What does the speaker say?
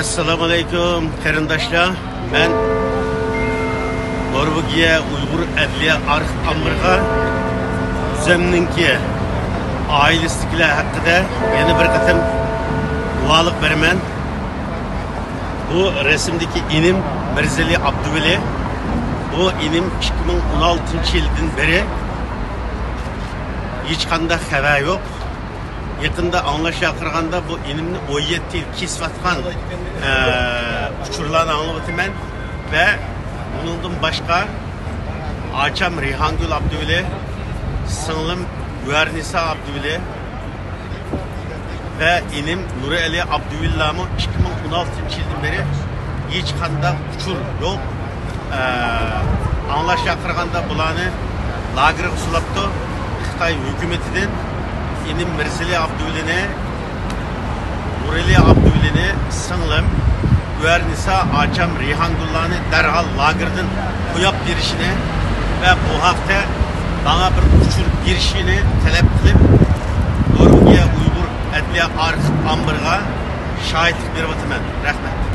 Assalamu alaikum qarindoshlar. Men Norvegiya Uyg'ur adliya arxiv amiriga o'zimninki oilasidagilar haqida yana bir qatam guvohlik beraman. Bu rasmdagi inim Mirzali Abduvali. Bu inim 2016-yildan beri hech qanday xabar yo'q. Yakında anlaşılırganda bu inimni 17 yıl kesvatkan uçurlarını anlatımen ve bunun başka Açam Rihangül Abduvali, sınırlım Güvernisa Abduvali ve inim Nuri Ali Abduvallah'ı 2016 yıldan beri hiç kanda uçur yok. Anlaşılırganda bulanı lager usulaptı Xitay hükümetinden inim Mirzali Abduvali'ne, Nuri Ali Abduvali'ne sınırlım Güvernisa Açam Rihangullah'ını derhal lagerden koyup girişini ve bu hafta bana bir uçur girişini talep kılıp Norvegiya Uyghur Adliya Arxiv Amiriga şahitlik berip otaman. Rahmet.